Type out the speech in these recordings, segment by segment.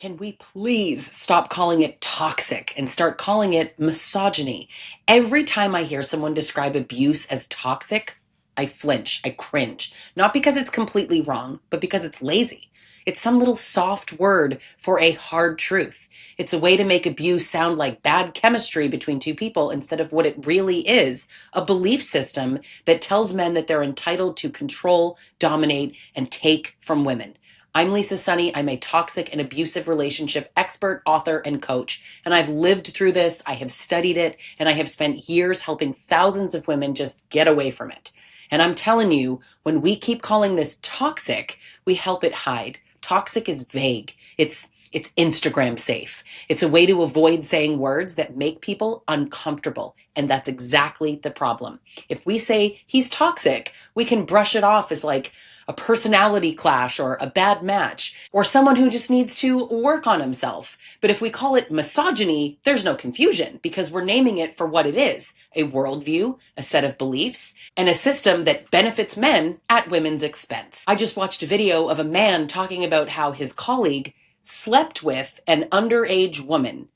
Can we please stop calling it toxic and start calling it misogyny? Every time I hear someone describe abuse as toxic, I flinch, I cringe. Not because it's completely wrong, but because it's lazy. It's some little soft word for a hard truth. It's a way to make abuse sound like bad chemistry between two people instead of what it really is, a belief system that tells men that they're entitled to control, dominate, and take from women. I'm Lisa Sonni. I'm a toxic and abusive relationship expert, author, and coach. And I've lived through this, I have studied it, and I have spent years helping thousands of women just get away from it. And I'm telling you, when we keep calling this toxic, we help it hide. Toxic is vague. It's Instagram safe. It's a way to avoid saying words that make people uncomfortable. And that's exactly the problem. If we say he's toxic, we can brush it off as like a personality clash or a bad match or someone who just needs to work on himself. But if we call it misogyny, there's no confusion because we're naming it for what it is, a worldview, a set of beliefs, and a system that benefits men at women's expense. I just watched a video of a man talking about how his colleague slept with an underage woman.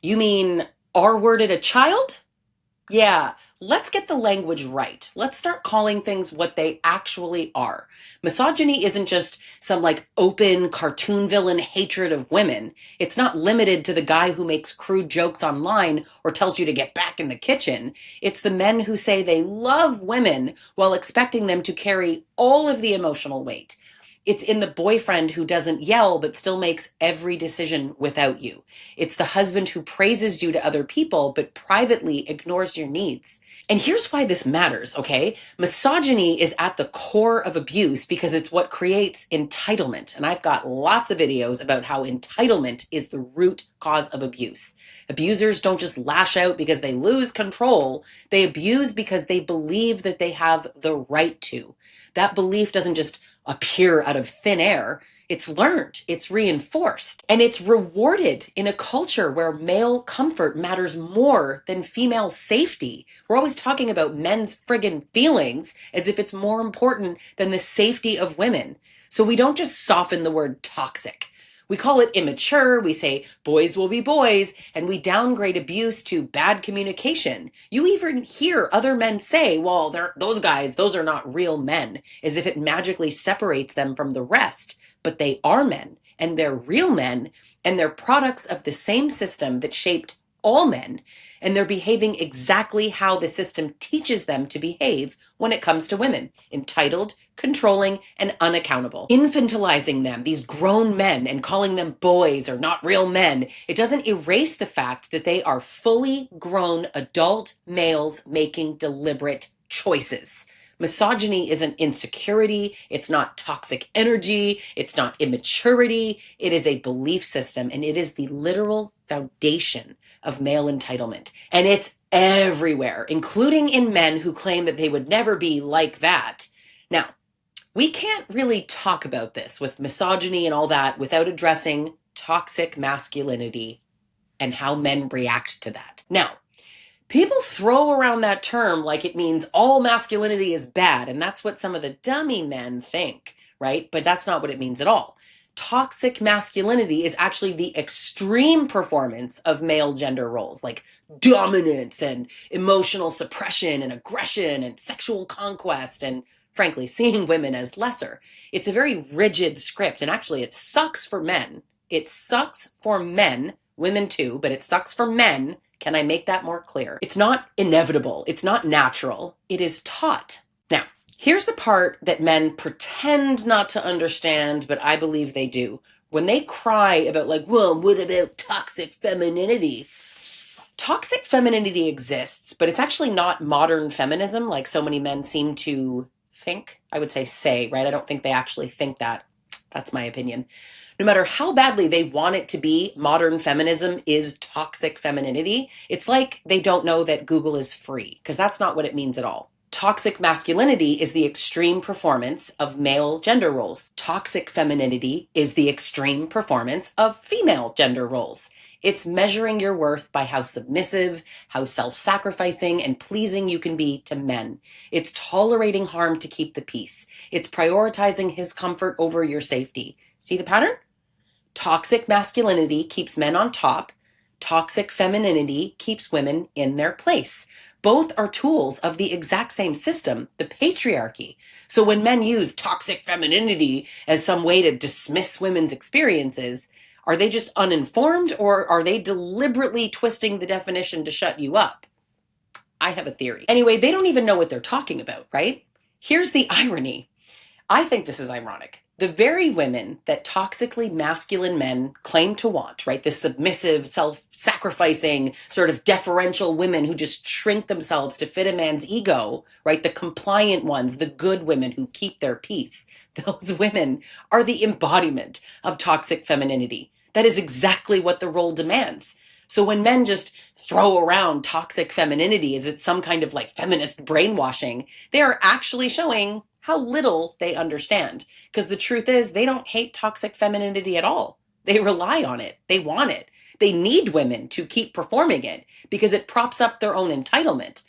You mean R-worded a child? Yeah, let's get the language right. Let's start calling things what they actually are. Misogyny isn't just some like open cartoon villain hatred of women. It's not limited to the guy who makes crude jokes online or tells you to get back in the kitchen. It's the men who say they love women while expecting them to carry all of the emotional weight. It's in the boyfriend who doesn't yell but still makes every decision without you. It's the husband who praises you to other people but privately ignores your needs. And here's why this matters, okay? Misogyny is at the core of abuse because it's what creates entitlement. And I've got lots of videos about how entitlement is the root cause of abuse. Abusers don't just lash out because they lose control. They abuse because they believe that they have the right to. That belief doesn't just appear out of thin air. It's learned, it's reinforced, and it's rewarded in a culture where male comfort matters more than female safety. We're always talking about men's friggin' feelings as if it's more important than the safety of women. So we don't just soften the word toxic. We call it immature, we say boys will be boys, and we downgrade abuse to bad communication. You even hear other men say, well, those guys, those are not real men, as if it magically separates them from the rest. But they are men, and they're real men, and they're products of the same system that shaped all men, and they're behaving exactly how the system teaches them to behave when it comes to women: entitled, controlling, and unaccountable. Infantilizing them, these grown men, and calling them boys or not real men, it doesn't erase the fact that they are fully grown adult males making deliberate choices. Misogyny isn't insecurity, it's not toxic energy, it's not immaturity, it is a belief system, and it is the literal foundation of male entitlement. And it's everywhere, including in men who claim that they would never be like that. Now, we can't really talk about this with misogyny and all that without addressing toxic masculinity and how men react to that. Now, people throw around that term like it means all masculinity is bad, and that's what some of the dummy men think, right? But that's not what it means at all. Toxic masculinity is actually the extreme performance of male gender roles like dominance and emotional suppression and aggression and sexual conquest and, frankly, seeing women as lesser. It's a very rigid script, and actually it sucks for men. It sucks for men, women too, but it sucks for men. Can I make that more clear? It's not inevitable. It's not natural. It is taught. Now, here's the part that men pretend not to understand, but I believe they do. When they cry about like, well, what about toxic femininity? Toxic femininity exists, but it's actually not modern feminism like so many men seem to think. I would say, right? I don't think they actually think that. That's my opinion. No matter how badly they want it to be, modern feminism is toxic femininity. It's like they don't know that Google is free, because that's not what it means at all. Toxic masculinity is the extreme performance of male gender roles. Toxic femininity is the extreme performance of female gender roles. It's measuring your worth by how submissive, how self-sacrificing and pleasing you can be to men. It's tolerating harm to keep the peace. It's prioritizing his comfort over your safety. See the pattern? Toxic masculinity keeps men on top. Toxic femininity keeps women in their place. Both are tools of the exact same system, the patriarchy. So when men use toxic femininity as some way to dismiss women's experiences, are they just uninformed, or are they deliberately twisting the definition to shut you up? I have a theory. Anyway, they don't even know what they're talking about, right? Here's the irony. I think this is ironic. The very women that toxically masculine men claim to want, right? The submissive, self-sacrificing, sort of deferential women who just shrink themselves to fit a man's ego, right? The compliant ones, the good women who keep their peace. Those women are the embodiment of toxic femininity. That is exactly what the role demands. So when men just throw around toxic femininity as it's some kind of like feminist brainwashing, they are actually showing how little they understand. Because the truth is, they don't hate toxic femininity at all. They rely on it. They want it. They need women to keep performing it because it props up their own entitlement.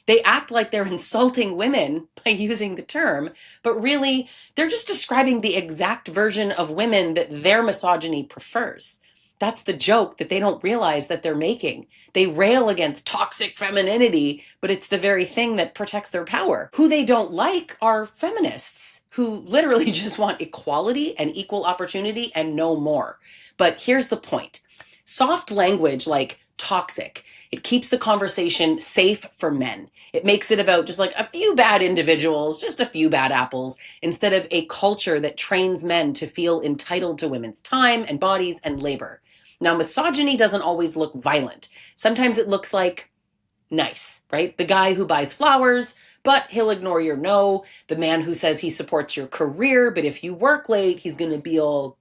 They act like they're insulting women by using the term, but really, they're just describing the exact version of women that their misogyny prefers. That's the joke that they don't realize that they're making. They rail against toxic femininity, but it's the very thing that protects their power. Who they don't like are feminists who literally just want equality and equal opportunity and no more. But here's the point. Soft language like toxic, it keeps the conversation safe for men. It makes it about just like a few bad individuals, just a few bad apples, instead of a culture that trains men to feel entitled to women's time and bodies and labor. Now, misogyny doesn't always look violent. Sometimes it looks like nice, right? The guy who buys flowers, but he'll ignore your no. The man who says he supports your career, but if you work late, he's going to be all...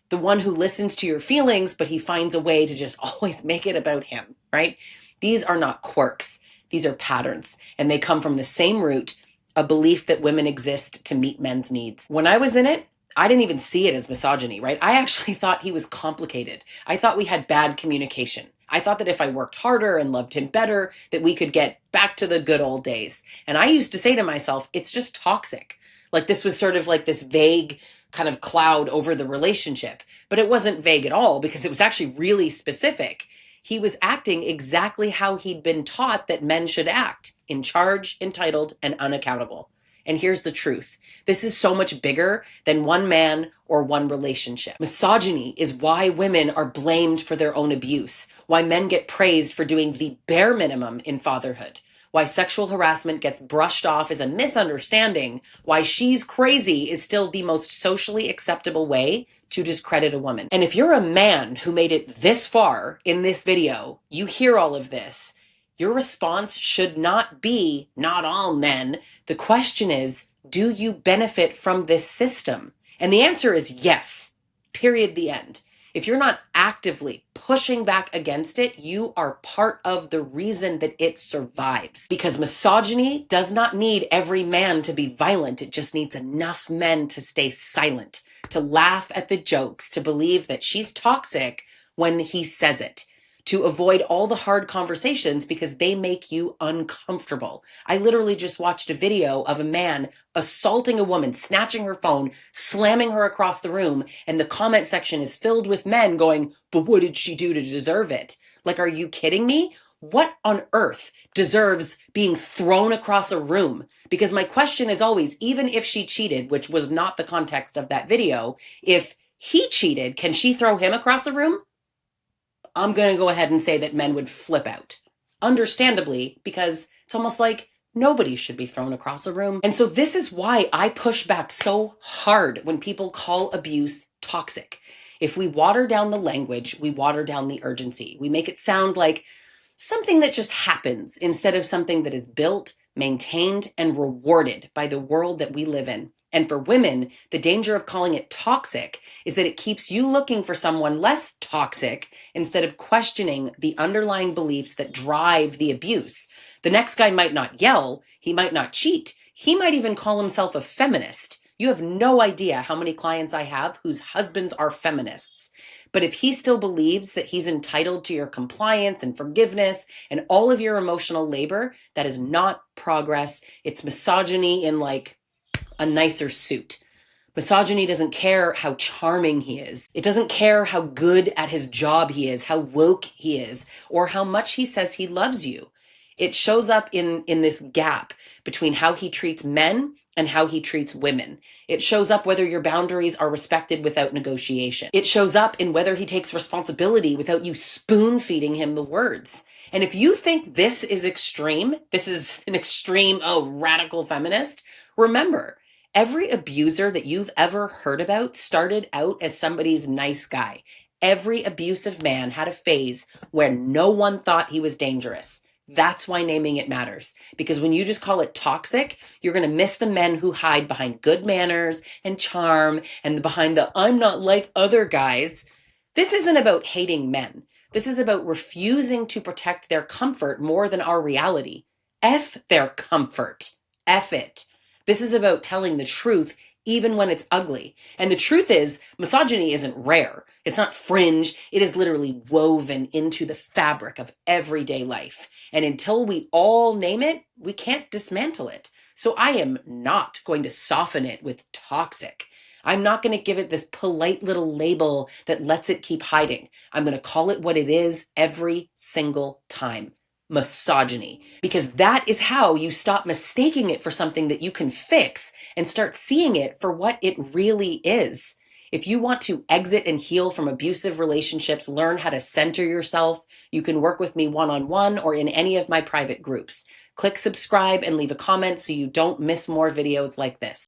The one who listens to your feelings, but he finds a way to just always make it about him, right? These are not quirks. These are patterns, and they come from the same root, a belief that women exist to meet men's needs. When I was in it, I didn't even see it as misogyny, right? I actually thought he was complicated. I thought we had bad communication. I thought that if I worked harder and loved him better, that we could get back to the good old days. And I used to say to myself, it's just toxic. Like this was sort of like this vague kind of cloud over the relationship. But it wasn't vague at all because it was actually really specific. He was acting exactly how he'd been taught that men should act: in charge, entitled, and unaccountable. And here's the truth. This is so much bigger than one man or one relationship. Misogyny is why women are blamed for their own abuse, why men get praised for doing the bare minimum in fatherhood, why sexual harassment gets brushed off as a misunderstanding, why she's crazy is still the most socially acceptable way to discredit a woman. And if you're a man who made it this far in this video, you hear all of this, your response should not be, not all men. The question is, do you benefit from this system? And the answer is yes, period, the end. If you're not actively pushing back against it, you are part of the reason that it survives. Because misogyny does not need every man to be violent. It just needs enough men to stay silent, to laugh at the jokes, to believe that she's toxic when he says it, to avoid all the hard conversations because they make you uncomfortable. I literally just watched a video of a man assaulting a woman, snatching her phone, slamming her across the room, and the comment section is filled with men going, "But what did she do to deserve it?" Like, are you kidding me? What on earth deserves being thrown across a room? Because my question is always, even if she cheated, which was not the context of that video, if he cheated, can she throw him across the room? I'm going to go ahead and say that men would flip out. Understandably, because it's almost like nobody should be thrown across a room. And so this is why I push back so hard when people call abuse toxic. If we water down the language, we water down the urgency. We make it sound like something that just happens instead of something that is built, maintained, and rewarded by the world that we live in. And for women, the danger of calling it toxic is that it keeps you looking for someone less toxic instead of questioning the underlying beliefs that drive the abuse. The next guy might not yell, he might not cheat, he might even call himself a feminist. You have no idea how many clients I have whose husbands are feminists. But if he still believes that he's entitled to your compliance and forgiveness and all of your emotional labor, that is not progress. It's misogyny in like a nicer suit. Misogyny doesn't care how charming he is. It doesn't care how good at his job he is, how woke he is, or how much he says he loves you. It shows up in this gap between how he treats men and how he treats women. It shows up whether your boundaries are respected without negotiation. It shows up in whether he takes responsibility without you spoon feeding him the words. And if you think this is extreme, this is an extreme, radical feminist, remember, every abuser that you've ever heard about started out as somebody's nice guy. Every abusive man had a phase where no one thought he was dangerous. That's why naming it matters. Because when you just call it toxic, you're going to miss the men who hide behind good manners and charm and behind the I'm not like other guys. This isn't about hating men. This is about refusing to protect their comfort more than our reality. F their comfort. F it. This is about telling the truth even when it's ugly. And the truth is, misogyny isn't rare. It's not fringe. It is literally woven into the fabric of everyday life. And until we all name it, we can't dismantle it. So I am not going to soften it with toxic. I'm not going to give it this polite little label that lets it keep hiding. I'm going to call it what it is every single time. Misogyny, because that is how you stop mistaking it for something that you can fix and start seeing it for what it really is. If you want to exit and heal from abusive relationships, learn how to center yourself, you can work with me one-on-one or in any of my private groups. Click subscribe and leave a comment so you don't miss more videos like this.